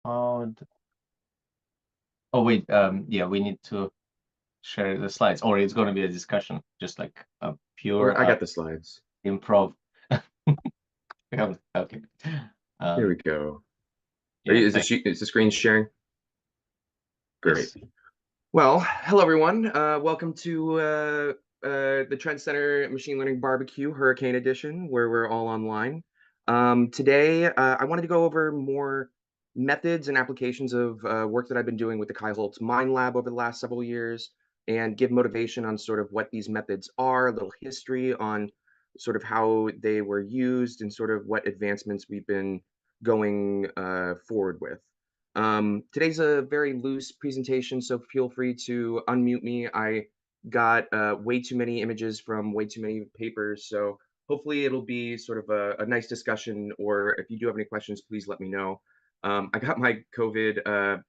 How? Oh wait, yeah, we need to share the slides, or it's going to be a discussion, just like a pure I got the slides. improv. Okay. Here we Um, go. yeah, Is the screen sharing? Great. yes. Well, hello everyone. Welcome to the Trend Center Machine Learning Barbecue Hurricane Edition, where we're all online. Today, I wanted to go over more methods and applications of work that I've been doing with the Keilholz Mind Lab over the last several years, and give motivation on sort of what these methods are, a little history on sort of how they were used, and sort of what advancements we've been going forward with. Today's a very loose presentation, so feel free to unmute me. I got way too many images from way too many papers, so hopefully it'll be sort of a nice discussion, or if you do have any questions, please let me know. I got my COVID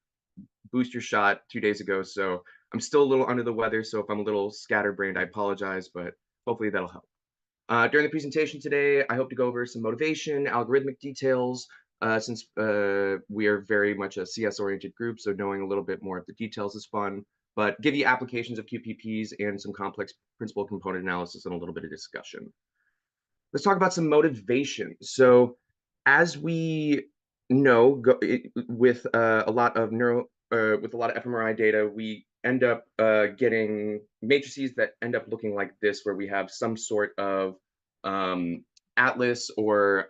booster shot 2 days ago, so I'm still a little under the weather, so if I'm a little scatterbrained, I apologize, but hopefully that'll help. During the presentation today, I hope to go over some motivation, algorithmic details, since we are very much a CS-oriented group, so knowing a little bit more of the details is fun, but give you applications of QPPs and some complex principal component analysis and a little bit of discussion. Let's talk about some motivation. So as we know, with a lot of fMRI data, we end up getting matrices that end up looking like this, where we have some sort of atlas or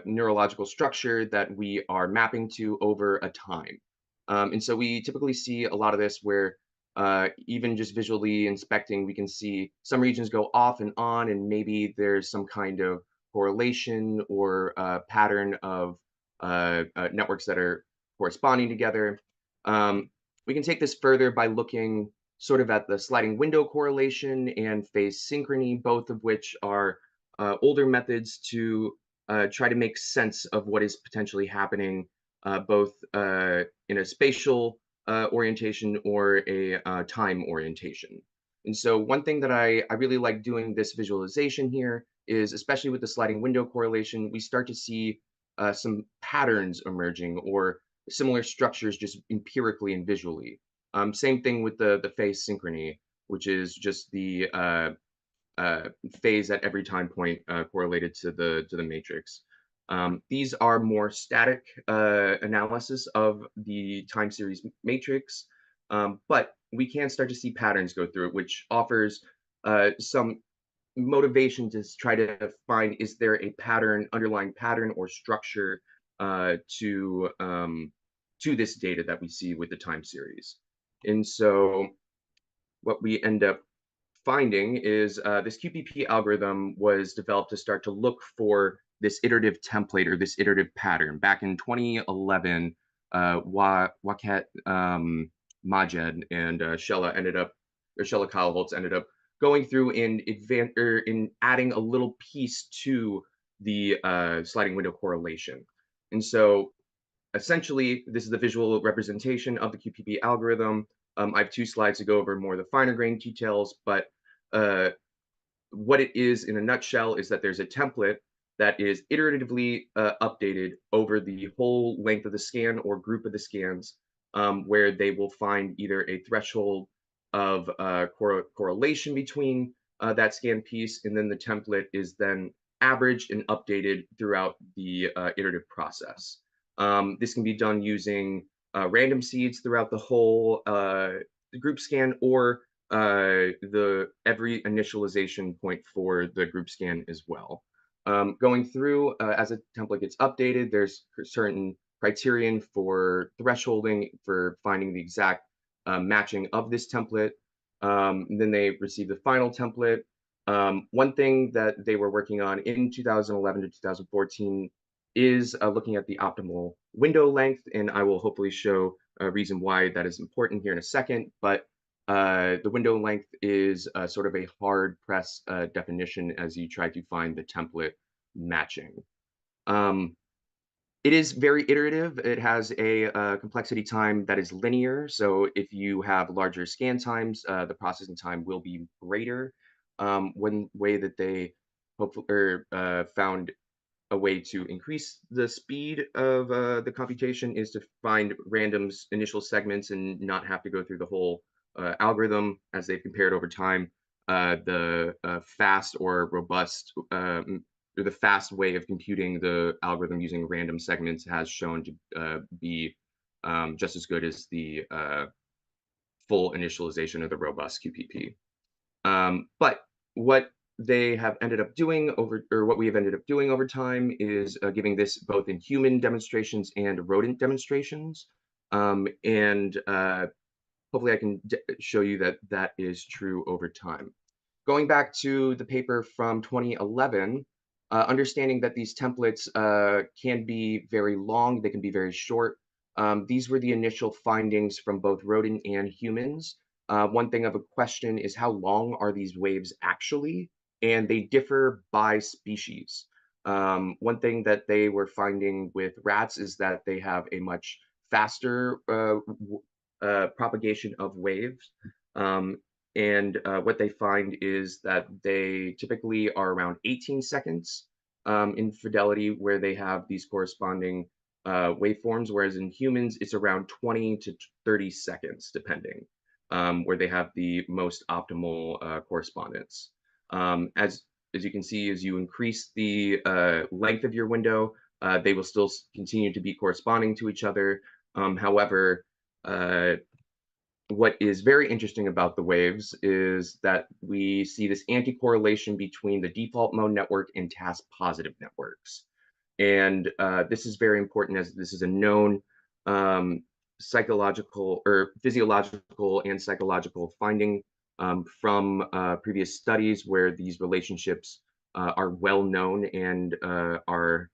neurological structure that we are mapping to over a time. And so we typically see a lot of this where even just visually inspecting, we can see some regions go off and on, and maybe there's some kind of correlation or pattern of networks that are corresponding together. We can take this further by looking sort of at the sliding window correlation and phase synchrony, both of which are older methods to try to make sense of what is potentially happening, both in a spatial orientation or a time orientation. And so one thing that I really like doing this visualization here is, especially with the sliding window correlation, we start to see some patterns emerging, or similar structures just empirically and visually. Same thing with the phase synchrony, which is just the phase at every time point correlated to the matrix. These are more static analysis of the time series matrix, but we can start to see patterns go through it, which offers some motivation to try to find, is there a pattern, underlying pattern or structure to this data that we see with the time series. And so what we end up finding is this QPP algorithm was developed to start to look for this iterative template, or this iterative pattern. Back in 2011, Wakat Majed and Shella Keilholz ended up going through and in adding a little piece to the sliding window correlation. And so essentially, this is the visual representation of the QPP algorithm. I have 2 slides to go over more of the finer grained details, but what it is in a nutshell is that there's a template that is iteratively updated over the whole length of the scan or group of the scans, where they will find either a threshold of correlation between that scan piece, and then the template is then averaged and updated throughout the iterative process. This can be done using random seeds throughout the whole group scan, or every initialization point for the group scan as well. Going through as a template gets updated, there's certain criterion for thresholding for finding the exact matching of this template. Then they receive the final template. One thing that they were working on in 2011 to 2014 is looking at the optimal window length, and I will hopefully show a reason why that is important here in a second. But the window length is sort of a hard press definition as you try to find the template matching. It is very iterative. It has a complexity time that is linear. So if you have larger scan times, the processing time will be greater. One way that they hopefully found a way to increase the speed of the computation is to find random's initial segments and not have to go through the whole algorithm as they've compared over time. The fast or robust or the fast way of computing the algorithm using random segments has shown to be just as good as the full initialization of the robust QPP. But what they have ended up doing or what we have ended up doing over time is giving this both in human demonstrations and rodent demonstrations. And hopefully I can show you that that is true over time. Going back to the paper from 2011, understanding that these templates can be very long, they can be very short. These were the initial findings from both rodent and humans. One thing of a question is how long are these waves actually? And they differ by species. One thing that they were finding with rats is that they have a much faster propagation of waves. And what they find is that they typically are around 18 seconds in fidelity, where they have these corresponding waveforms, whereas in humans, it's around 20 to 30 seconds, depending, where they have the most optimal correspondence. As you can see, as you increase the length of your window, they will still continue to be corresponding to each other. However, what is very interesting about the waves is that we see this anti-correlation between the default mode network and task positive networks. And this is very important, as this is a known psychological or physiological and psychological finding from previous studies where these relationships are well known and are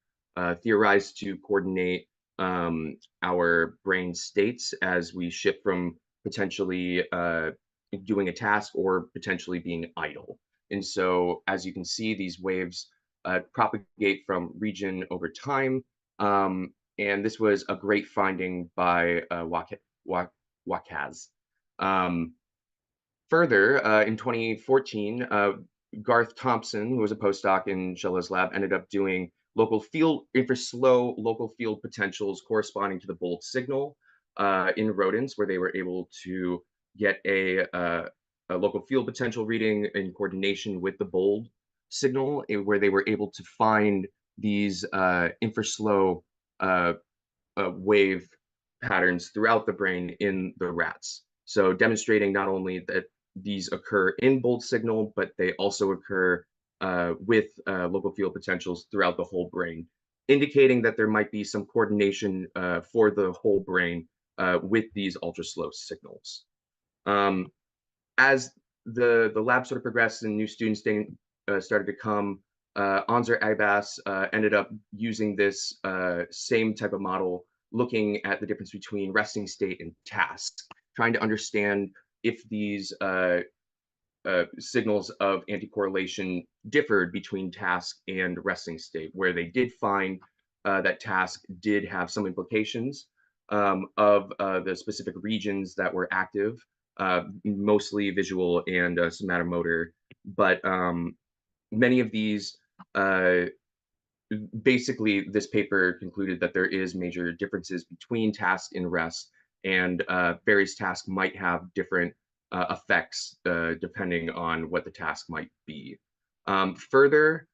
theorized to coordinate our brain states as we shift from potentially doing a task or potentially being idle. And so, as you can see, these waves propagate from region over time. And this was a great finding by Wakaz. Further, in 2014, Garth Thompson, who was a postdoc in Keilholz Lab, ended up doing local field infraslow local field potentials corresponding to the bold signal in rodents, where they were able to get a local field potential reading in coordination with the bold signal, where they were able to find these infraslow wave patterns throughout the brain in the rats. So demonstrating not only that these occur in bold signal, but they also occur with local field potentials throughout the whole brain, indicating that there might be some coordination for the whole brain with these ultra slow signals. As the lab sort of progressed and new students started to come, Ansar Abbas ended up using this same type of model, looking at the difference between resting state and task, trying to understand if these signals of anti-correlation differed between task and resting state, where they did find that task did have some implications of the specific regions that were active, mostly visual and somatomotor. But many of these, basically, this paper concluded that there is major differences between task and rest, and various tasks might have different effects depending on what the task might be. Further,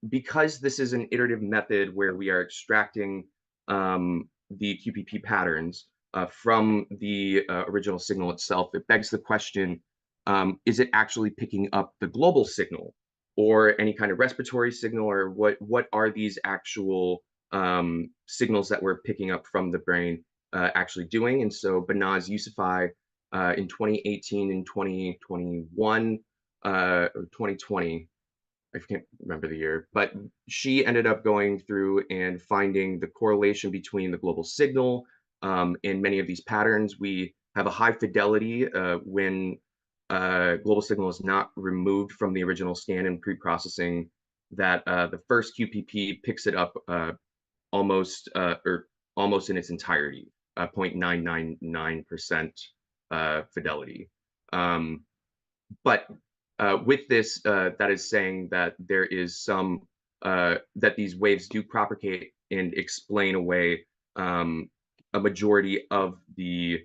because this is an iterative method where we are extracting the QPP patterns from the original signal itself, it begs the question, is it actually picking up the global signal or any kind of respiratory signal, or what are these actual signals that we're picking up from the brain actually doing? And so Banaz Yousafzai in 2018 and 2021 or 2020, I can't remember the year, but she ended up going through and finding the correlation between the global signal and many of these patterns. We have a high fidelity when global signal is not removed from the original scan and pre-processing, that the first QPP picks it up almost in its entirety, 0.999% fidelity. But with this, that is saying that there is some that these waves do propagate and explain away a majority of the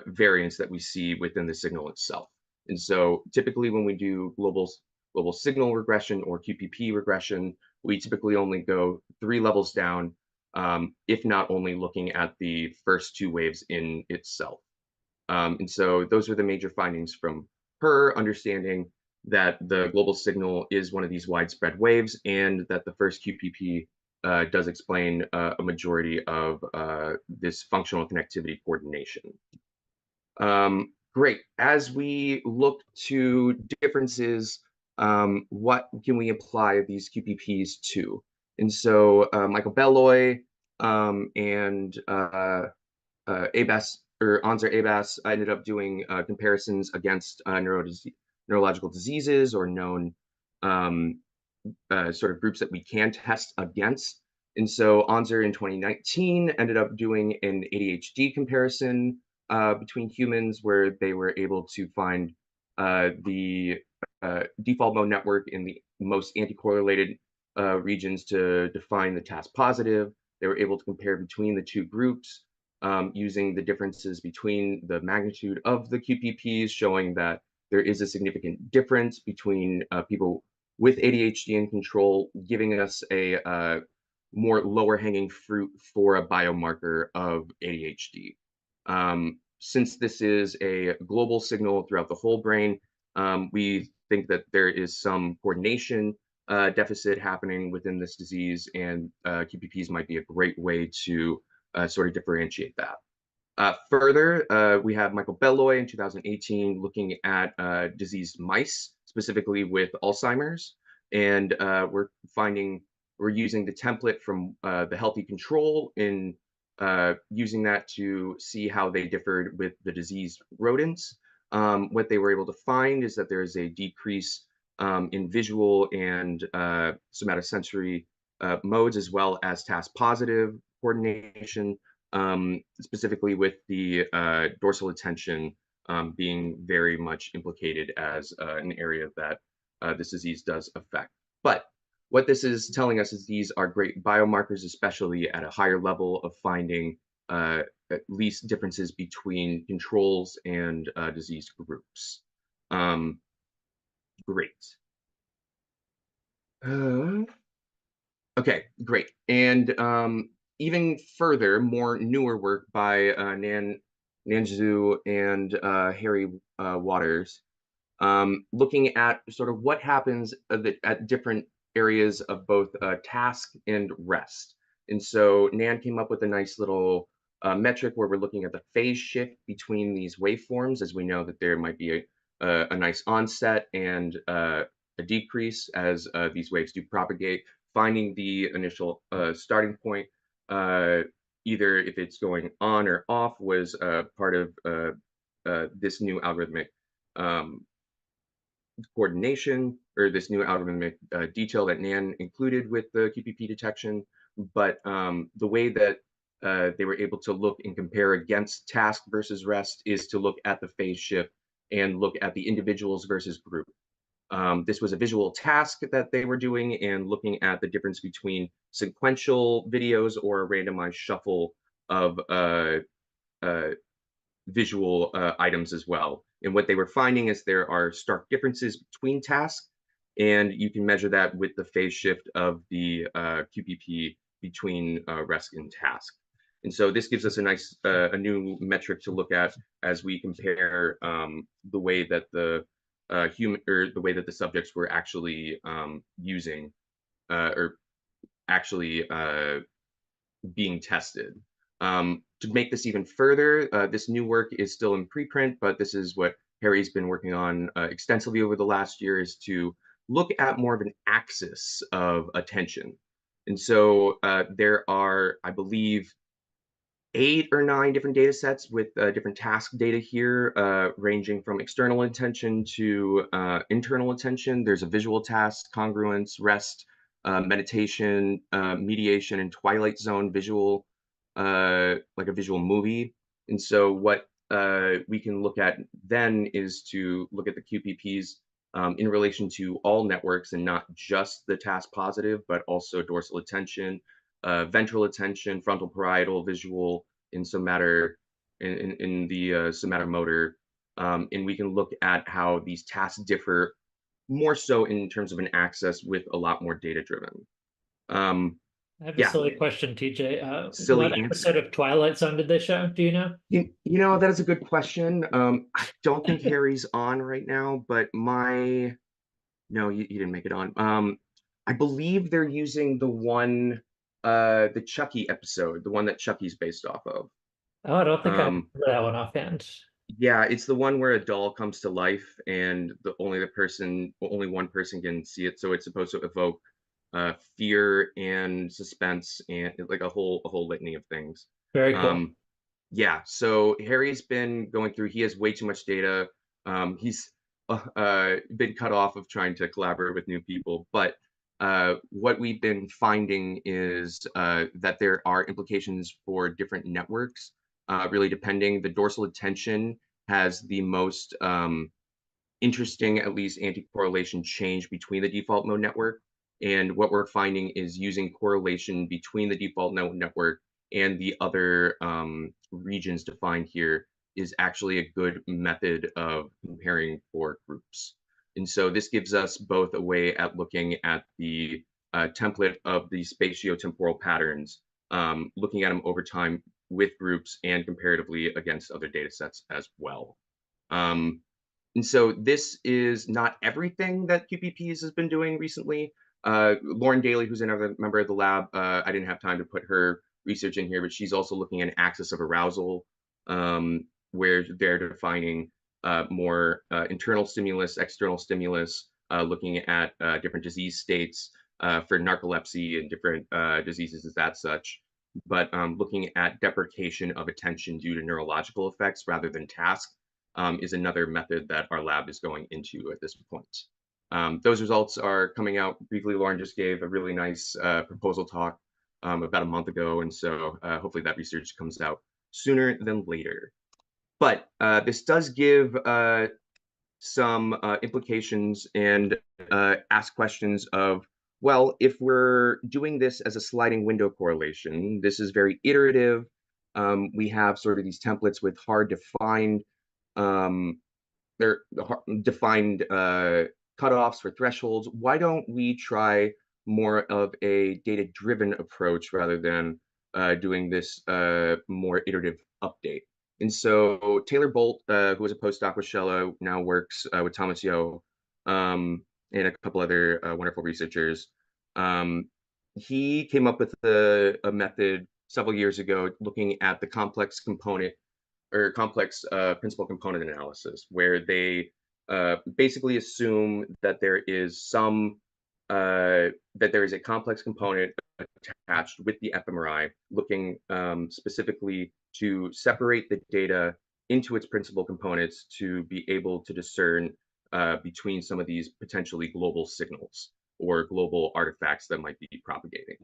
variance that we see within the signal itself. And so typically when we do global signal regression or QPP regression, we typically only go 3 levels down, if not only looking at the first 2 waves in itself. And so those are the major findings from her, understanding that the global signal is one of these widespread waves, and that the first QPP does explain a majority of this functional connectivity coordination. Great. As we look to differences, what can we apply these QPPs to? And so Michael Belloy and Abbas or Anzer Abbas ended up doing comparisons against neurological diseases or known sort of groups that we can test against. And so Anzer in 2019 ended up doing an ADHD comparison between humans, where they were able to find the default mode network in the most anticorrelated regions to define the task positive. They were able to compare between the 2 groups using the differences between the magnitude of the QPPs, showing that there is a significant difference between people with ADHD in control, giving us a more lower hanging fruit for a biomarker of ADHD. Since this is a global signal throughout the whole brain, we think that there is some coordination deficit happening within this disease, and QPPs might be a great way to sort of differentiate that. Further, we have Michael Belloy in 2018 looking at diseased mice, specifically with Alzheimer's, and we're using the template from the healthy control in using that to see how they differed with the diseased rodents. What they were able to find is that there is a decrease in visual and somatosensory modes, as well as task positive coordination, specifically with the dorsal attention being very much implicated as an area that this disease does affect. But what this is telling us is these are great biomarkers, especially at a higher level of finding at least differences between controls and disease groups. Great. Okay, great. And even further, more newer work by Nan Zhu and Harry Waters, looking at sort of what happens at different areas of both task and rest. And so Nan came up with a nice little metric where we're looking at the phase shift between these waveforms, as we know that there might be a nice onset and a decrease as these waves do propagate, finding the initial starting point, either if it's going on or off, was part of this new algorithmic coordination, or this new algorithmic detail that Nan included with the QPP detection. But the way that they were able to look and compare against task versus rest is to look at the phase shift and look at the individuals versus group. This was a visual task that they were doing, and looking at the difference between sequential videos or a randomized shuffle of visual items as well. And what they were finding is there are stark differences between tasks, and you can measure that with the phase shift of the QPP between rest and task. And so this gives us a nice, a new metric to look at as we compare the way that the the way that the subjects were actually using or actually being tested. To make this even further, this new work is still in preprint, but this is what Harry's been working on extensively over the last year, is to look at more of an axis of attention. And so there are, I believe, 8 or 9 different data sets with different task data here, ranging from external attention to internal attention. There's a visual task, congruence, rest, meditation, mediation, and twilight zone visual, like a visual movie. And so what we can look at then is to look at the QPPs in relation to all networks and not just the task positive, but also dorsal attention, ventral attention, frontal parietal, visual, in the somatomotor. And we can look at how these tasks differ more so in terms of an axis with a lot more data driven. I have a Yeah, silly question, TJ. What silly answer. episode of Twilight Zone did they show? Do you know? You know, that is a good question. I don't think Harry's on right now, but no, he didn't make it on. I believe they're using the Chucky episode, the one that Chucky's based off of. Oh, I don't think I Um, remember that one offhand. yeah, it's the one where a doll comes to life and only one person can see it. So it's supposed to evoke fear and suspense and like a whole litany of things. Very cool. Yeah, so Harry's been going through, he has way too much data. He's been cut off of trying to collaborate with new people. But what we've been finding is that there are implications for different networks, really depending. The dorsal attention has the most interesting, at least, anti-correlation change between the default mode network. And what we're finding is using correlation between the default node network and the other regions defined here is actually a good method of comparing for groups. And so this gives us both a way at looking at the template of the spatiotemporal patterns, looking at them over time with groups and comparatively against other data sets as well. And so this is not everything that QPPs has been doing recently. Lauren Daly, who's another member of the lab, I didn't have time to put her research in here, but she's also looking at an axis of arousal, where they're defining more internal stimulus, external stimulus, looking at different disease states for narcolepsy and different diseases as that such, but looking at deprecation of attention due to neurological effects rather than task is another method that our lab is going into at this point. Those results are coming out briefly. Lauren just gave a really nice proposal talk about a month ago, and so hopefully that research comes out sooner than later. But this does give some implications and ask questions of, well, if we're doing this as a sliding window correlation, this is very iterative. We have sort of these templates with hard defined defined cutoffs for thresholds. Why don't we try more of a data-driven approach rather than doing this more iterative update? And so Taylor Bolt, who was a postdoc with Shella, now works with Thomas Yo and a couple other wonderful researchers. He came up with a method several years ago looking at the complex component or complex principal component analysis, where they basically assume that there is a complex component attached with the fMRI, looking specifically to separate the data into its principal components to be able to discern between some of these potentially global signals or global artifacts that might be propagating.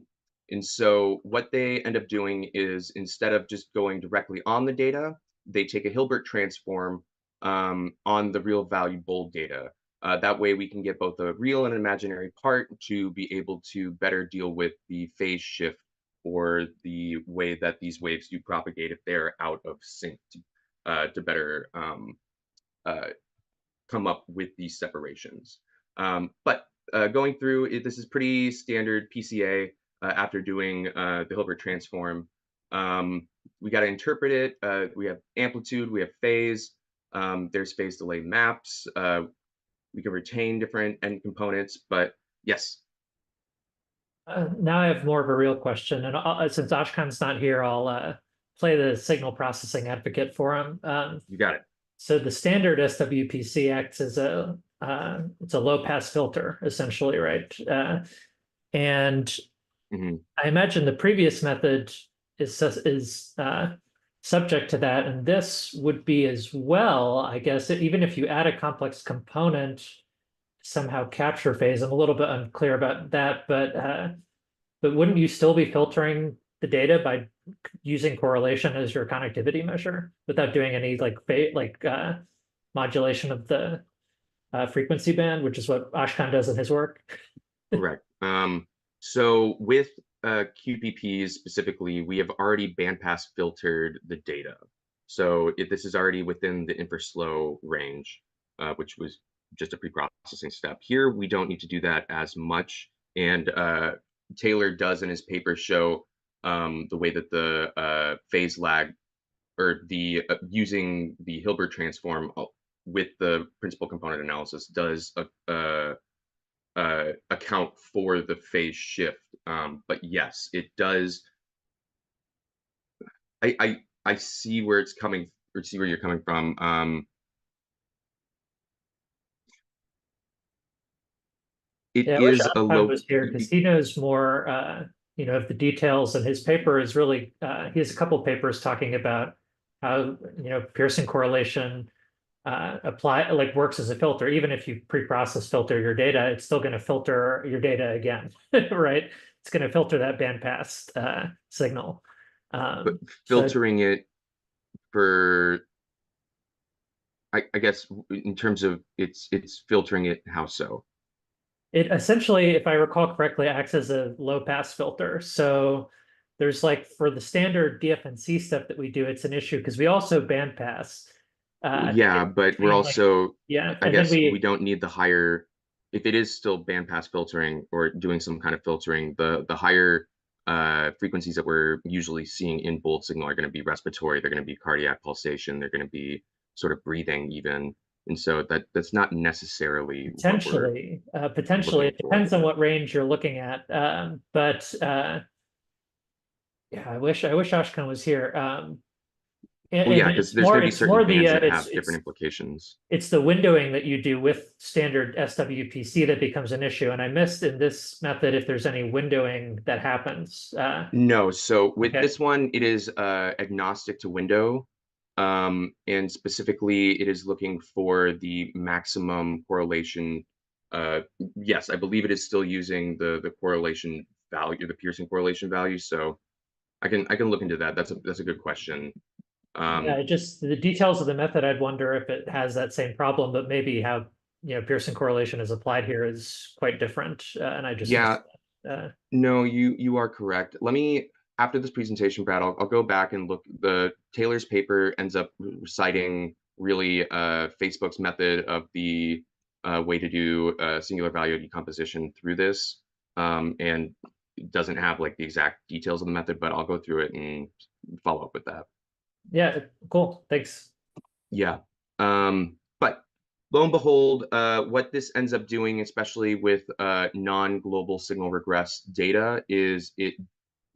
And so what they end up doing is, instead of just going directly on the data, they take a Hilbert transform on the real value bold data. That way we can get both a real and an imaginary part to be able to better deal with the phase shift or the way that these waves do propagate if they're out of sync to better come up with these separations. But going through it, this is pretty standard PCA after doing the Hilbert transform. We got to interpret it. We have amplitude, we have phase, there's phase delay maps. We can retain different end components, but yes. Now I have more of a real question, and since Ashkan's not here, I'll play the signal processing advocate for him. You got it. So the standard SWPC acts as it's a low pass filter, essentially, right? And I imagine the previous method is subject to that, and this would be as well, I guess. Even if you add a complex component, somehow capture phase. I'm a little bit unclear about that, but wouldn't you still be filtering the data by using correlation as your connectivity measure without doing any modulation of the frequency band, which is what Ashkan does in his work. Correct. So with QPPs specifically, we have already bandpass filtered the data. So this is already within the infraslow range, which was just a pre-processing step. Here, we don't need to do that as much. And Taylor does in his paper show the way that the phase lag, or the using the Hilbert transform with the principal component analysis does account for the phase shift. But yes, it does. I see where it's coming, or see where you're coming from. It Yeah, I wish is a Ashkan low. was here because he knows more, of the details, and his paper is really, he has a couple papers talking about how, Pearson correlation works as a filter. Even if you pre-process filter your data, it's still going to filter your data again, right? It's going to filter that bandpass signal. But filtering it for, I guess in terms of it's filtering it, how so? It essentially, if I recall correctly, acts as a low pass filter. So there's like, for the standard DFNC stuff that we do, it's an issue because we also bandpass. Yeah, but we're also, yeah, I and guess then we don't need the higher, if it is still bandpass filtering or doing some kind of filtering, the higher frequencies that we're usually seeing in bold signal are going to be respiratory, they're going to be cardiac pulsation, they're going to be sort of breathing even. And so that's not necessarily potentially it depends on what range you're looking at. But yeah, I wish Ashkan was here. Well, yeah, because there's going to be certain bands that have different implications. It's the windowing that you do with standard SWPC that becomes an issue. And I missed in this method if there's any windowing that happens. No, so with this one, it is agnostic to window. And specifically, it is looking for the maximum correlation. Yes, I believe it is still using the correlation value, the Pearson correlation value. So I can look into that. That's a good question. Yeah, just the details of the method, I'd wonder if it has that same problem, but maybe how Pearson correlation is applied here is quite different. And I just no, you are correct. Let me, after this presentation, Brad, I'll go back and look. The Taylor's paper ends up citing really Facebook's method of the way to do singular value decomposition through this, and it doesn't have like the exact details of the method, but I'll go through it and follow up with that. Yeah, cool. Thanks. Yeah. But lo and behold, what this ends up doing, especially with non-global signal regress data, is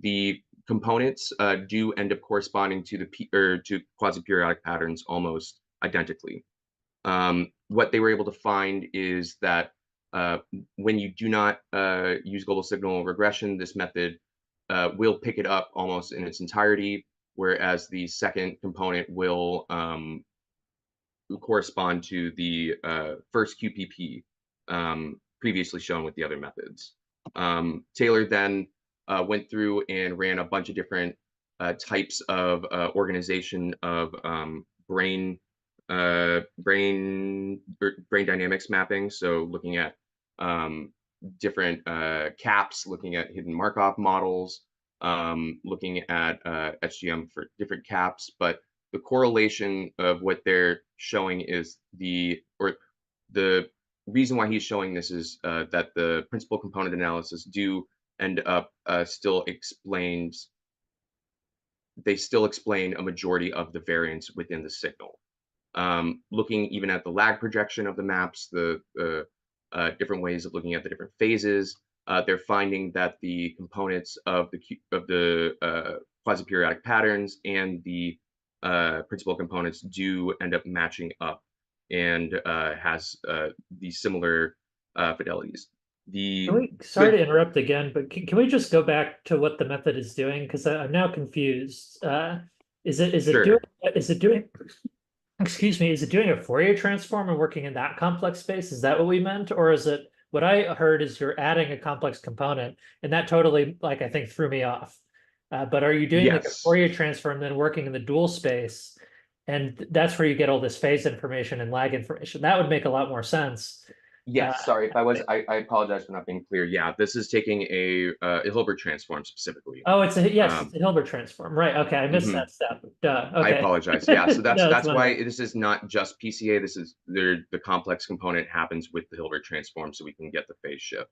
the components do end up corresponding to to quasi-periodic patterns almost identically. What they were able to find is that when you do not use global signal regression, this method will pick it up almost in its entirety, whereas the second component will correspond to the first QPP previously shown with the other methods. Taylor then went through and ran a bunch of different types of organization of brain dynamics mapping. So looking at different caps, looking at hidden Markov models, looking at HGM for different caps, but the correlation of what they're showing is the reason why he's showing this is that the principal component analysis do end up they still explain a majority of the variance within the signal. Looking even at the lag projection of the maps, the different ways of looking at the different phases, they're finding that the components of the quasi-periodic patterns and the principal components do end up matching up and has these similar fidelities. Sorry to interrupt again, but can we just go back to what the method is doing? Because I'm now confused. Is it doing excuse me, is it doing a Fourier transform and working in that complex space? Is that what we meant? Or is it, what I heard is you're adding a complex component, and that totally, I think, threw me off. But are you doing like a Fourier transform, then working in the dual space? And that's where you get all this phase information and lag information. That would make a lot more sense. Yes, sorry if I apologize for not being clear. Yeah, this is taking a Hilbert transform specifically. Oh, it's a Hilbert transform, right? Okay, I missed that step. Duh. I Okay. apologize. Yeah, so No, that's why this is not just PCA. This is the complex component happens with the Hilbert transform, so we can get the phase shift.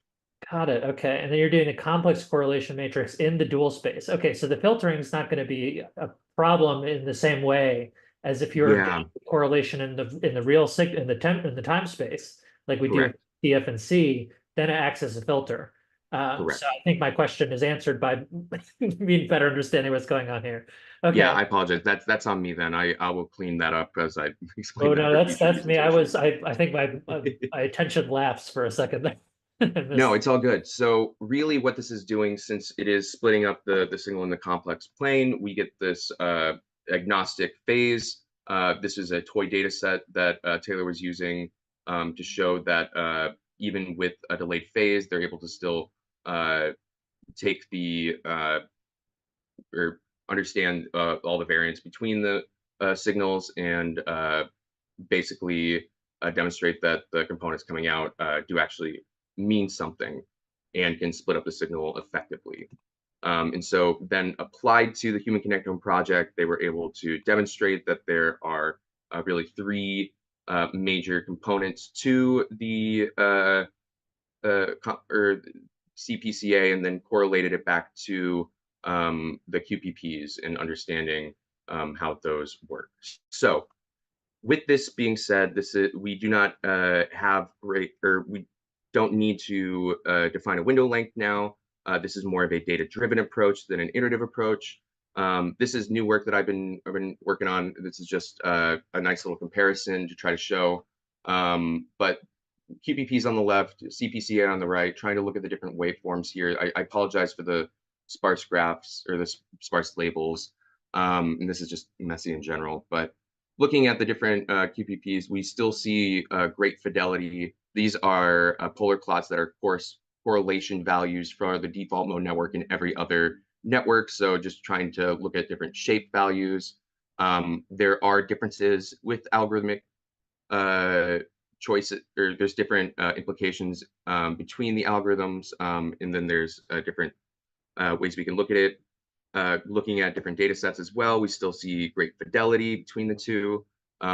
Got it. Okay, and then you're doing a complex correlation matrix in the dual space. Okay, so the filtering is not going to be a problem in the same way as if you're getting correlation in the real in the time space, like we do with DF and C. Then it acts as a filter. So I think my question is answered by me better understanding what's going on here. Okay. Yeah, I apologize. That's on me then. I will clean that up as I explain. Oh no, that's me. I think my attention lapsed for a second there. No, it's all good. So really what this is doing, since it is splitting up the signal in the complex plane, we get this agnostic phase. This is a toy data set that Taylor was using to show that even with a delayed phase, they're able to still take the or understand all the variance between the signals and basically demonstrate that the components coming out do actually mean something and can split up the signal effectively. And so then applied to the Human Connectome project, they were able to demonstrate that there are really three major components to the cPCA, and then correlated it back to the QPPs and understanding how those work. So with this being said, we do not we don't need to define a window length now. This is more of a data-driven approach than an iterative approach. This is new work that I've been working on. This is just a nice little comparison to try to show. But QPPs on the left, cPCA on the right, trying to look at the different waveforms here. I apologize for the sparse graphs or the sparse labels. And this is just messy in general, but looking at the different QPPs, we still see great fidelity. These are polar plots that are, of course, correlation values for the default mode network and every other network. So just trying to look at different shape values. There are differences with algorithmic choices, or there's different implications between the algorithms. And then there's different ways we can look at it. Looking at different data sets as well, we still see great fidelity between the two.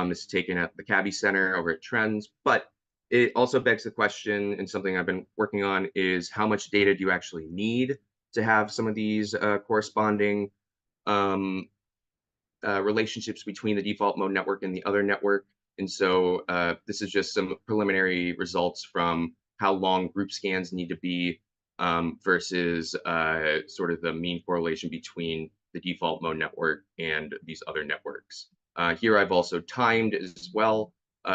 This is taken at the Cabby Center over at Trends, but it also begs the question, and something I've been working on, is how much data do you actually need to have some of these corresponding relationships between the default mode network and the other network. And so this is just some preliminary results from how long group scans need to be versus sort of the mean correlation between the default mode network and these other networks. Here I've also timed as well,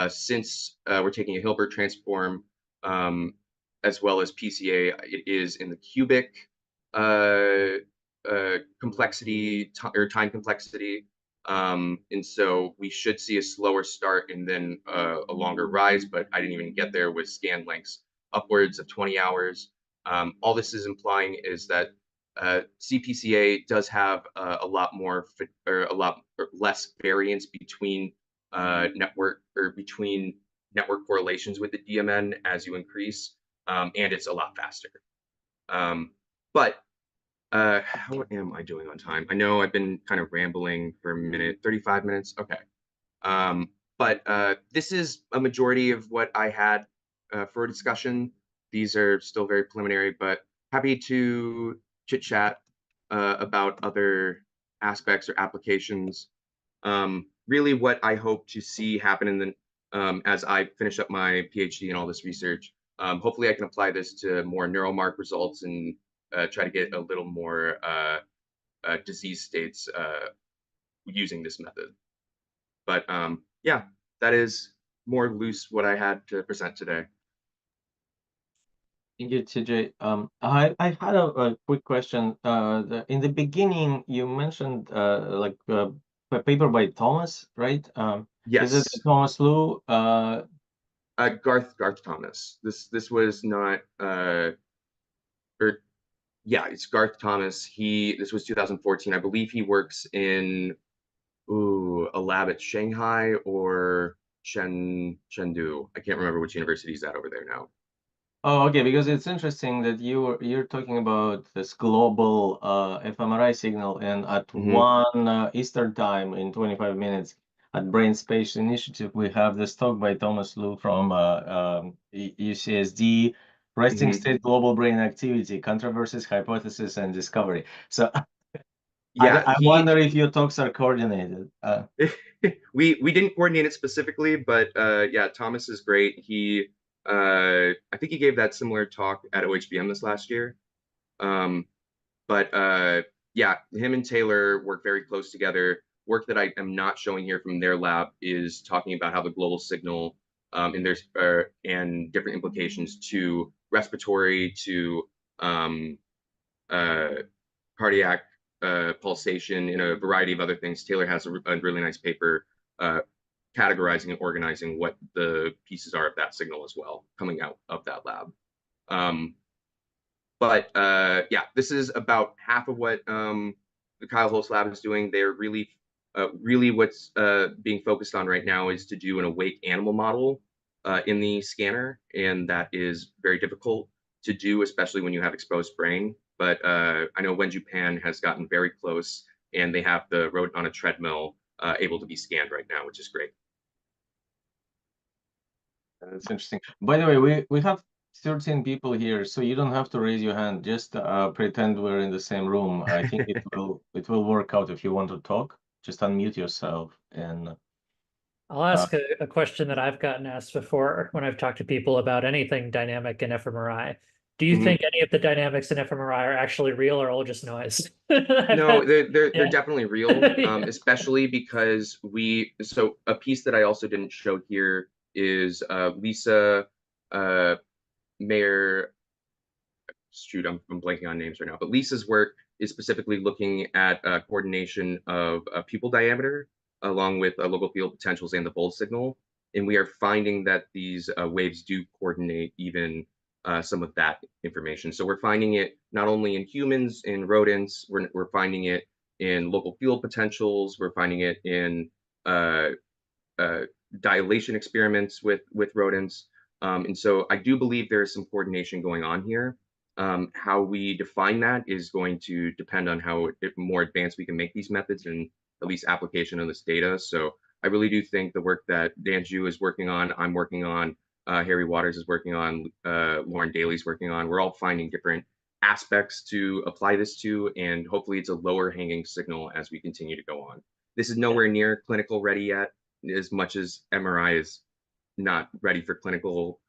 since we're taking a Hilbert transform as well as PCA, it is in the cubic complexity or time complexity. And so we should see a slower start and then a longer rise, but I didn't even get there with scan lengths upwards of 20 hours. All this is implying is that cPCA does have a lot less variance between network correlations with the DMN as you increase, and it's a lot faster. But how am I doing on time? I know I've been kind of rambling for a minute, 35 minutes. Okay. But this is a majority of what I had for discussion. These are still very preliminary, but happy to chit chat about other aspects or applications. Really what I hope to see happen in the, as I finish up my PhD and all this research, hopefully I can apply this to more neuromark results and try to get a little more disease states using this method. But yeah, that is more loose what I had to present today. Thank you, TJ. I had a quick question. In the beginning, you mentioned like a paper by Thomas, right? Yes. Is it Thomas Lu? Garth Thomas. This was not yeah, it's Garth Thomas. This was 2014. I believe he works in Ooh, a lab at Shanghai or Chengdu. I can't remember which university is that over there now. Oh, okay, because it's interesting that you're talking about this global fMRI signal, and at Hmm. 1 Eastern time in 25 minutes at Brain Space Initiative, we have this talk by Thomas Lu from UCSD, Resting Hmm. State Global Brain Activity, Controversies, Hypothesis, and Discovery. So Yeah, I wonder if your talks are coordinated. we didn't coordinate it specifically, but yeah, Thomas is great. He I think he gave that similar talk at OHBM this last year. Um, but yeah, him and Taylor work very close together. Work that I am not showing here from their lab is talking about how the global signal and there's and different implications to respiratory, to um, uh, cardiac pulsation, and a variety of other things. Taylor has a really nice paper uh, categorizing and organizing what the pieces are of that signal as well, coming out of that lab. But yeah, this is about half of what the Keilholz Lab is doing. They're really what's being focused on right now is to do an awake animal model in the scanner, and that is very difficult to do, especially when you have exposed brain. But I know Wenju Pan has gotten very close, and they have the rodent on a treadmill able to be scanned right now, which is great. That's interesting. By the way, we have 13 people here, so you don't have to raise your hand. Just pretend we're in the same room. I think it will work out if you want to talk. Just unmute yourself and I'll ask a question that I've gotten asked before when I've talked to people about anything dynamic in fMRI. Do you think Mhm. any of the dynamics in fMRI are actually real or all just noise? No, they're Yeah. definitely real, Yeah. especially because so a piece that I also didn't show here is Lisa uh, Mayer. Shoot, I'm blanking on names right now, but Lisa's work is specifically looking at coordination of pupil diameter along with local field potentials and the Bold signal. And we are finding that these waves do coordinate even some of that information. So we're finding it not only in humans, in rodents, we're finding it in local field potentials, we're finding it in uh, uh, dilation experiments with rodents. And so I do believe there is some coordination going on here. How we define that is going to depend on how more advanced we can make these methods and at least application of this data. So I really do think the work that Dan Zhu is working on, I'm working on, Harry Waters is working on, Lauren Daly's working on, we're all finding different aspects to apply this to, and hopefully it's a lower hanging signal as we continue to go on. This is nowhere near clinical ready yet, as much as MRI is not ready for clinical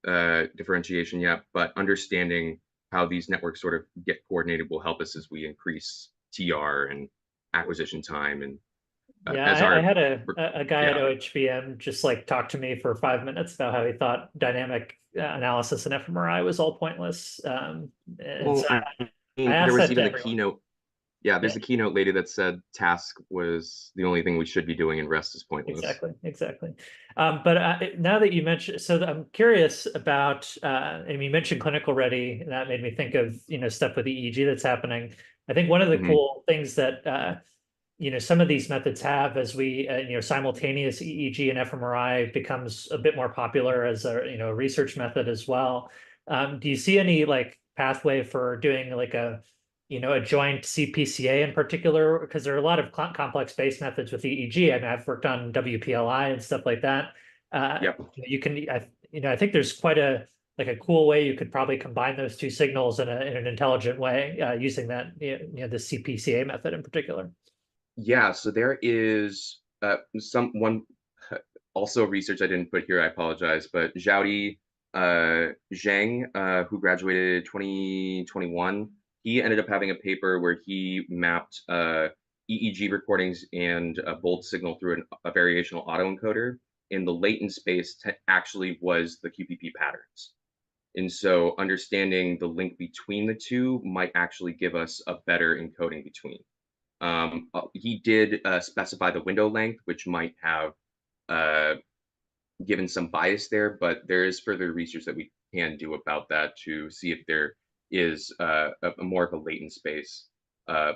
differentiation yet, but understanding how these networks sort of get coordinated will help us as we increase TR and acquisition time and Yeah, as I our had a guy at yeah. OHBM just like talk to me for 5 minutes about how he thought dynamic analysis in fMRI was all pointless. And Well, so I I mean, there asked was that to even the everyone. keynote. Yeah, Yeah. there's the keynote lady that said task was the only thing we should be doing and rest is pointless. Exactly, exactly. But now that you mentioned, so I'm curious about, I mean, you mentioned clinical ready, and that made me think of, stuff with EEG that's happening. I think one of the Hmm. cool things that, some of these methods have as we, simultaneous EEG and fMRI becomes a bit more popular as a research method as well. Do you see any like pathway for doing like a joint cPCA in particular? Because there are a lot of complex base methods with EEG. I mean, I've worked on WPLI and stuff like that. Yep. You can, I think there's quite a cool way you could probably combine those two signals in an intelligent way using that, the cPCA method in particular. Yeah, so there is one also research I didn't put here, I apologize, but Zhaodi Zhang, who graduated 2021, he ended up having a paper where he mapped EEG recordings and a bold signal through a variational autoencoder, and the latent space actually was the QPP patterns. And so understanding the link between the two might actually give us a better encoding between. He did specify the window length, which might have uh, given some bias there, but there is further research that we can do about that to see if there is a more of a latent space.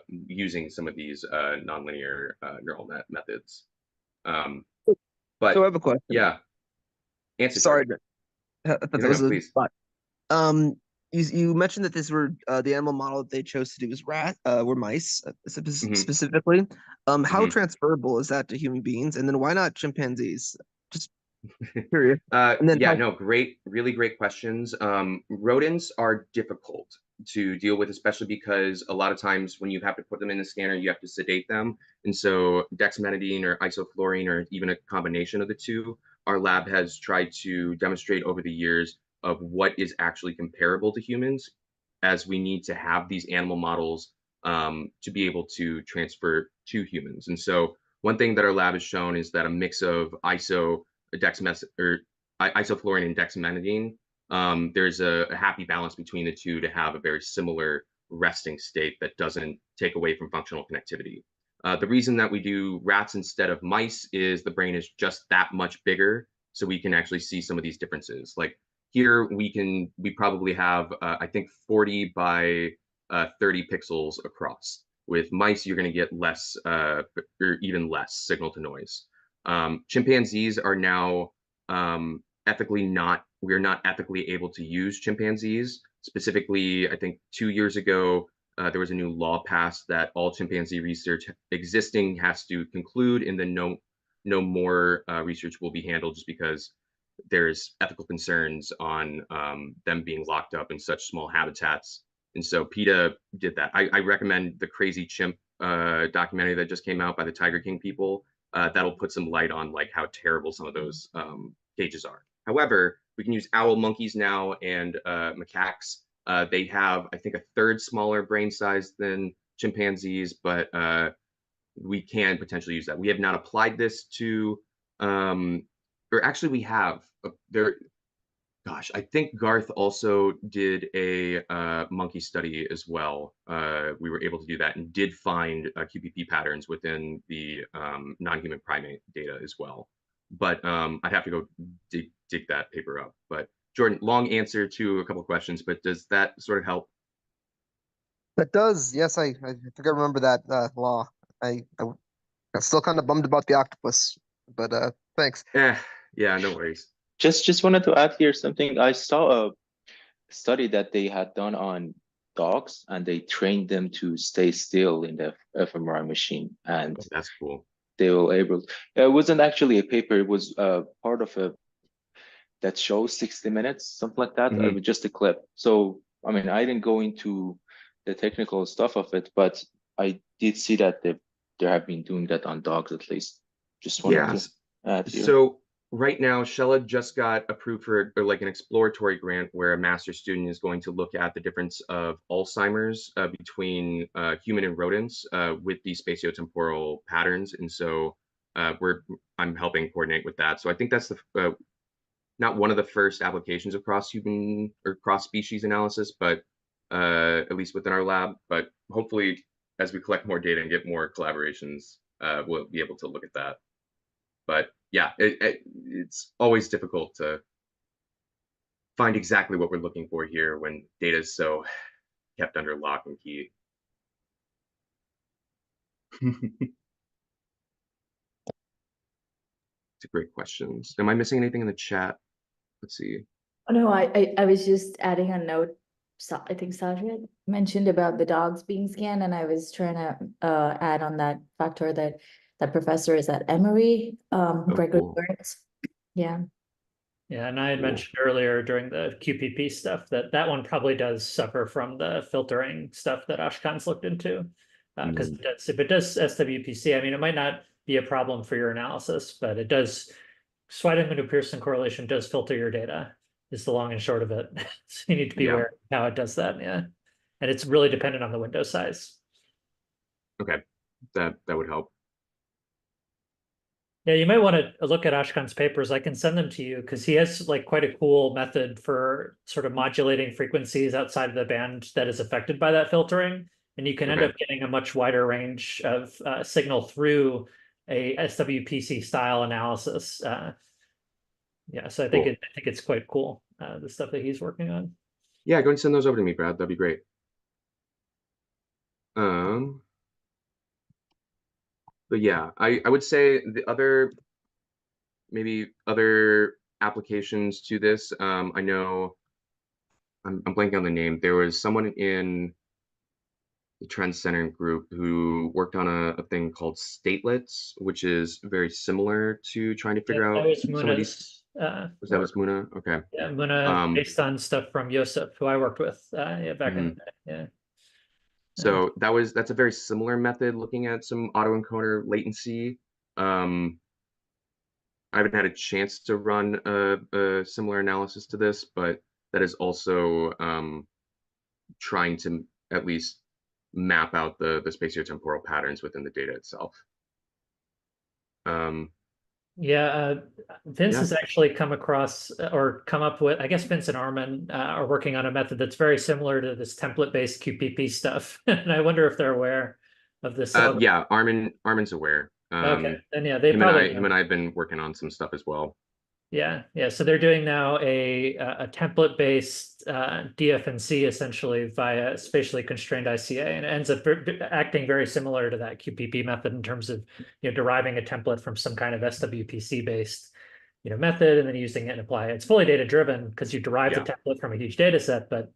using some of these nonlinear neural net methods. So But I have a question. yeah, answer. Sorry, I thought that was a please. spot. You mentioned that this were the animal model that they chose to do was were mice specifically. How transferable is that to human beings? And then why not chimpanzees? Just curious. And then yeah, no, really great questions. Rodents are difficult to deal with, especially because a lot of times when you have to put them in the scanner, you have to sedate them. And so dexmedetomidine or isoflurane, or even a combination of the two, our lab has tried to demonstrate over the years of what is actually comparable to humans, as we need to have these animal models to be able to transfer to humans. And so one thing that our lab has shown is that a mix of isoflurane and dexmedetomidine, there's a happy balance between the two to have a very similar resting state that doesn't take away from functional connectivity. The reason that we do rats instead of mice is the brain is just that much bigger, so we can actually see some of these differences. Like here, we probably have, I think, 40 by 30 pixels across. With mice, you're going to get less, or even less signal to noise. Chimpanzees are now we're not ethically able to use chimpanzees. Specifically, I think 2 years ago, there was a new law passed that all chimpanzee research existing has to conclude, and then no more research will be handled, just because there's ethical concerns on them being locked up in such small habitats. And so PETA did that. I recommend the Crazy Chimp documentary that just came out by the Tiger King people. That'll put some light on like how terrible some of those cages are. However, we can use owl monkeys now and macaques. They have, I think, a third smaller brain size than chimpanzees, but we can potentially use that. We have not applied this to, or actually we have. Gosh, I think Garth also did a monkey study as well. We were able to do that and did find QPP patterns within the non-human primate data as well. But I'd have to go dig that paper up. But Jordan, long answer to a couple of questions, but does that sort of help? That does. Yes, I think I remember that law. I'm still kind of bummed about the octopus, but thanks. Yeah, no worries. Just wanted to add here something. I saw a study that they had done on dogs, and they trained them to stay still in the fMRI machine, and that's cool. They were able. It wasn't actually a paper. It was part of a that shows 60 minutes, something like that, with just a clip. So I mean, I didn't go into the technical stuff of it, but I did see that they have been doing that on dogs at least. Just wanted to add here. So right now, Shella just got approved for like an exploratory grant where a master's student is going to look at the difference of Alzheimer's between human and rodents with these spatiotemporal patterns. And so I'm helping coordinate with that. So I think that's the not one of the first applications of cross-human or cross-species analysis, but at least within our lab. But hopefully, as we collect more data and get more collaborations, we'll be able to look at that. But yeah, it's always difficult to find exactly what we're looking for here when data is so kept under lock and key. It's a great question. Am I missing anything in the chat? Let's see. Oh, no, I was just adding a note. So I think Sajid mentioned about the dogs being scanned, and I was trying to add on that factor that professor is at Emory, Gregory Lawrence. Yeah. Yeah, and I had mentioned earlier during the QPP stuff that one probably does suffer from the filtering stuff that Ashkan's looked into. Because if it does SWPC, I mean, it might not be a problem for your analysis, but it does, Schweidemann-Pearson correlation does filter your data, is the long and short of it. So you need to be aware of how it does that, And it's really dependent on the window size. Okay, that would help. Yeah, you might want to look at Ashkan's papers. I can send them to you because he has like quite a cool method for sort of modulating frequencies outside of the band that is affected by that filtering. And you can end up getting a much wider range of signal through a SWPC style analysis. Yeah, so I think it's quite cool, the stuff that he's working on. Yeah, go and send those over to me, Brad. That'd be great. But yeah, I would say the other applications to this. I know I'm blanking on the name. There was someone in the Trend Center group who worked on a thing called statelets, which is very similar to trying to figure That out was some of these. Muna's That work. was Muna? Okay. Yeah, Muna based on stuff from Yosef, who I worked with yeah, back in the day. Yeah. So that's a very similar method looking at some autoencoder latency. I haven't had a chance to run a similar analysis to this, but that is also trying to at least map out the spatiotemporal patterns within the data itself. Yeah, Vince Yeah. has actually come across or come up with, I guess Vince and Armin are working on a method that's very similar to this template-based QPP stuff. And I wonder if they're aware of this. Yeah, Armin's aware. Okay, and yeah, they him probably and I have been working on some stuff as well. Yeah, so they're doing now a template-based DFNC essentially via spatially constrained ICA, and it ends up acting very similar to that QPP method in terms of deriving a template from some kind of SWPC-based method and then using it and apply it. It's fully data-driven because you derive the template from a huge data set, but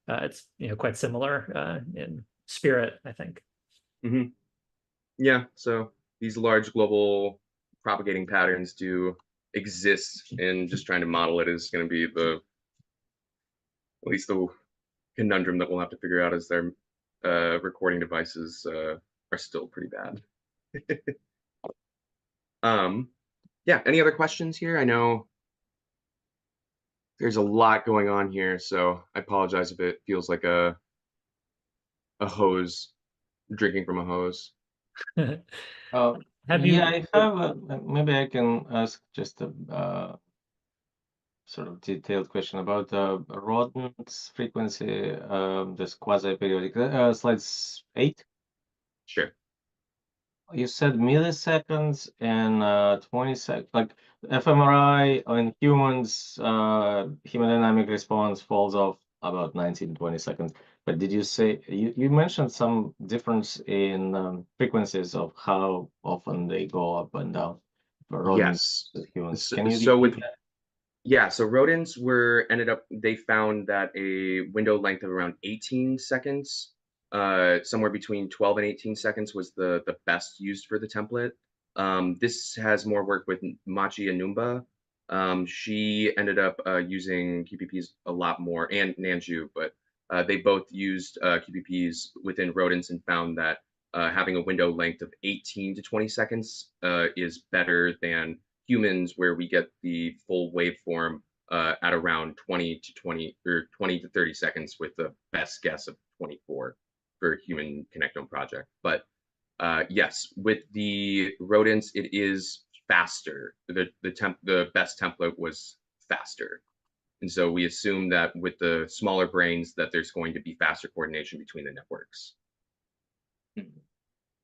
it's quite similar in spirit, I think. Yeah, so these large global propagating patterns do exist, and just trying to model it is going to be at least the conundrum that we'll have to figure out, as their recording devices are still pretty bad. Yeah, any other questions here? I know there's a lot going on here, so I apologize if it feels like a hose, drinking from a hose. I have maybe I can ask just a sort of detailed question about rodents frequency, this quasi-periodic, slides 8. Sure. You said milliseconds and 20 seconds, like fMRI in humans, hemodynamic response falls off about 19, 20 seconds. But did you say, you mentioned some difference in frequencies of how often they go up and down for rodents with humans? Can you repeat that? Yeah, so rodents they found that a window length of around 18 seconds, somewhere between 12 and 18 seconds was the best used for the template. This has more work with Machi Anumba. She ended up using QPPs a lot more, and Nanju, but they both used QPPs within rodents and found that having a window length of 18 to 20 seconds is better than humans, where we get the full waveform at around 20 to 30 seconds, with the best guess of 24 for human connectome project. But yes, with the rodents, it is faster. The best template was faster. And so we assume that with the smaller brains that there's going to be faster coordination between the networks.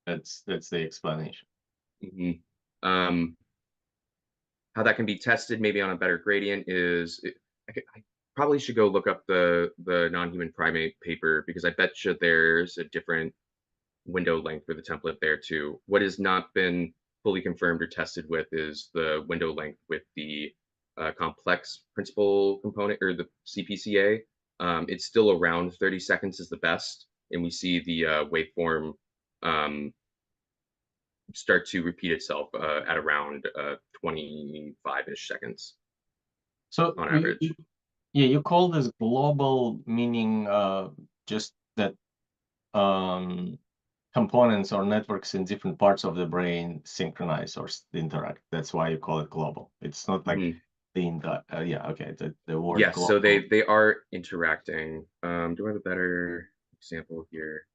That's the explanation. How that can be tested maybe on a better gradient is, I probably should go look up the non-human primate paper, because I bet you there's a different window length for the template there too. What has not been fully confirmed or tested with is the window length with the complex principal component, or the cPCA. It's still around 30 seconds is the best, and we see the waveform start to repeat itself at around 25-ish seconds. So on average. You call this global, meaning just that components or networks in different parts of the brain synchronize or interact. That's why you call it global. It's not like the word global. So they are interacting. Do I have a better example here?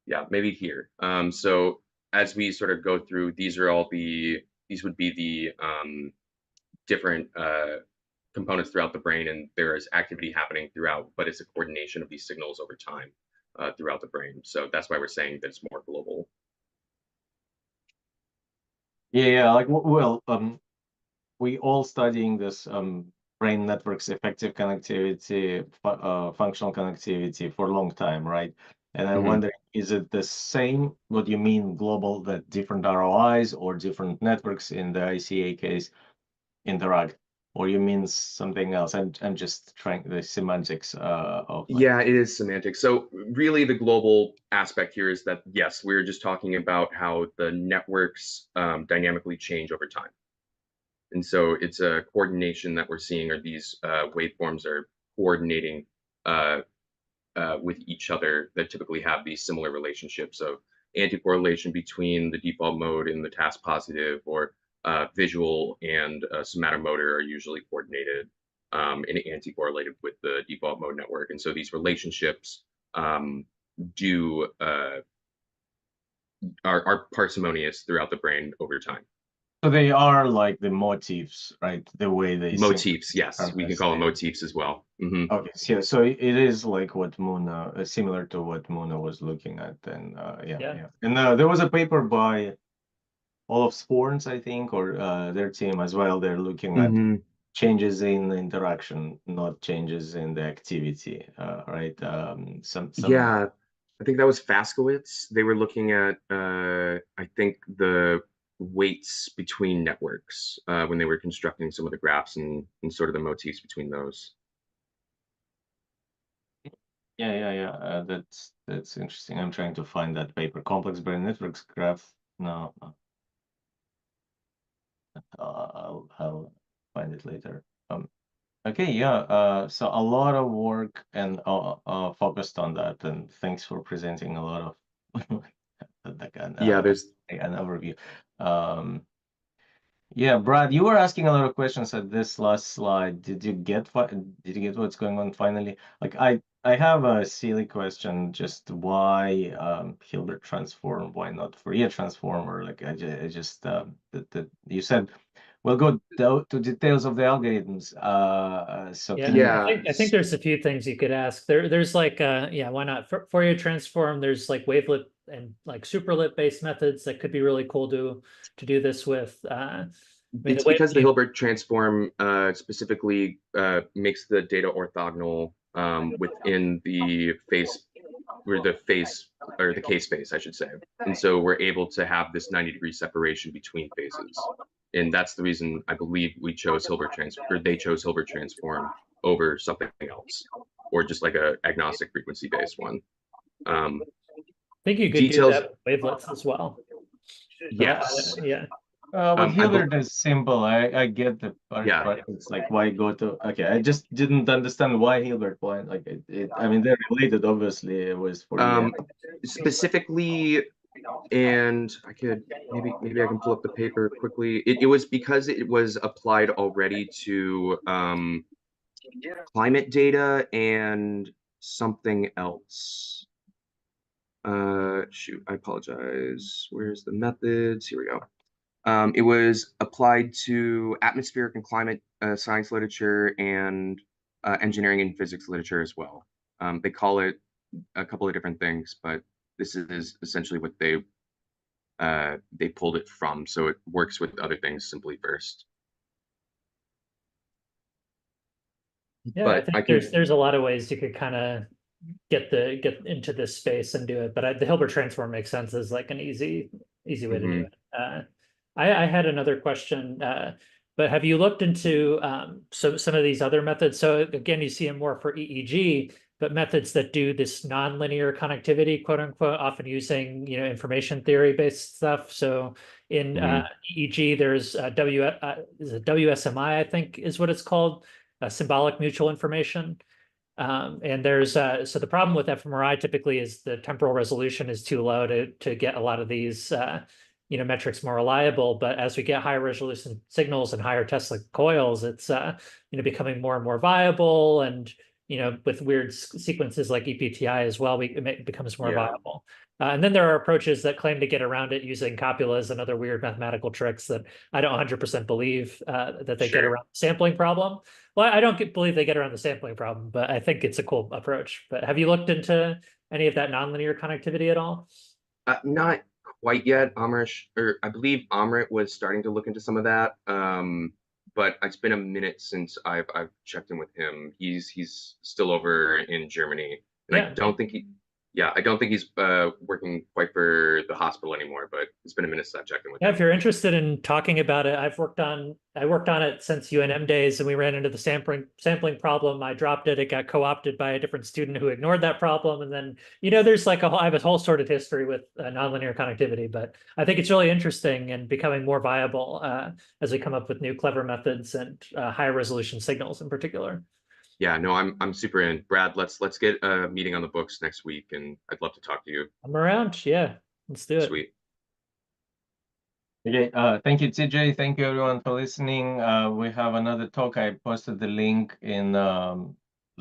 Yeah, maybe here. So as we sort of go through, these would be the different components throughout the brain, and there is activity happening throughout, but it's a coordination of these signals over time throughout the brain. So that's why we're saying that it's more global. Like, well, we all studying this brain networks, effective connectivity, functional connectivity for a long time, right? And I wonder, is it the same, what you mean global, that different ROIs or different networks in the ICA case interact, or you mean something else? I'm just trying the semantics of like... Yeah, it is semantics. So really the global aspect here is that, yes, we're just talking about how the networks dynamically change over time. And so it's a coordination that we're seeing, or these waveforms are coordinating with each other that typically have these similar relationships of anti-correlation between the default mode and the task positive, or visual and somatomotor are usually coordinated and anti-correlated with the default mode network. And so these relationships are parsimonious throughout the brain over time. So they are like the motifs, right? The way they motifs, yes, we can call them motifs as well. Okay, so it is like what Muna, similar to what Muna was looking at, and yeah. And there was a paper by Olaf Sporns, I think, or their team as well. They're looking at changes in the interaction, not changes in the activity, right? Yeah, I think that was Faskowitz. They were looking at, I think, the weights between networks when they were constructing some of the graphs and sort of the motifs between those. Yeah. That's interesting. I'm trying to find that paper, complex brain networks graph. No, I'll find it later. Okay, yeah. So a lot of work and focused on that, and thanks for presenting a lot of there's an overview. Yeah, Brad, you were asking a lot of questions at this last slide. Did you get what's going on finally? Like I have a silly question, just why Hilbert transform, why not Fourier transform? Or like I just that you said we'll go to details of the algorithms. So I think there's a few things you could ask. There's like why not Fourier transform? There's like wavelet and like superlit based methods that could be really cool to do this with. It's because the Hilbert transform specifically makes the data orthogonal within the phase, or the case space, I should say. And so we're able to have this 90-degree separation between phases. And that's the reason I believe we chose Hilbert transform, or they chose Hilbert transform over something else, or just like a agnostic frequency based one. I think you could do that with wavelets as well. Yes. But Hilbert is simple. I get the part. It's like, why go to... Okay, I just didn't understand why Hilbert. Why, like I mean, they're related, obviously. It was for specifically, and I could maybe I can pull up the paper quickly. It was because it was applied already to climate data and something else. Shoot, I apologize. Where's the methods? Here we go. It was applied to atmospheric and climate science literature and engineering and physics literature as well. They call it a couple of different things, but this is essentially what they pulled it from. So it works with other things simply first. Yeah, but I think there's a lot of ways you could kind of get into this space and do it, but the Hilbert transform makes sense as like an easy way to do it. I had another question, but have you looked into some of these other methods? So again, you see them more for EEG, but methods that do this nonlinear connectivity, quote unquote, often using information theory based stuff. So in EEG, there's WSMI, I think is what it's called, symbolic mutual information. And there's so the problem with fMRI typically is the temporal resolution is too low to get a lot of these metrics more reliable. But as we get higher resolution signals and higher Tesla coils, it's becoming more and more viable. And with weird sequences like EPTI as well, it becomes more viable. And then there are approaches that claim to get around it using copulas and other weird mathematical tricks that I don't 100% believe that they get around the sampling problem. Well, I don't believe they get around the sampling problem, but I think it's a cool approach. But have you looked into any of that nonlinear connectivity at all? Not quite yet. I believe Amrit was starting to look into some of that. But it's been a minute since I've checked in with him. He's still over in Germany, and I don't think yeah, I don't think he's working quite for the hospital anymore, but it's been a minute since I've checked in with Yeah, him. if you're interested in talking about it, I worked on it since UNM days, and we ran into the sampling problem. I dropped it. It got co-opted by a different student who ignored that problem. And then, there's like I have a whole sort of history with nonlinear connectivity, but I think it's really interesting and becoming more viable as we come up with new clever methods and higher resolution signals in particular. Yeah, no, I'm super in. Brad, let's get a meeting on the books next week, and I'd love to talk to you. I'm around. Yeah, let's do it. Sweet. Okay, thank you, TJ. Thank you everyone for listening. We have another talk. I posted the link in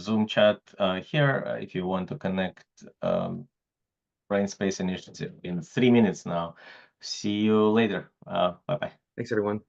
Zoom chat here if you want to connect. Brain Space Initiative in 3 minutes now. See you later. Bye-bye. Thanks, everyone.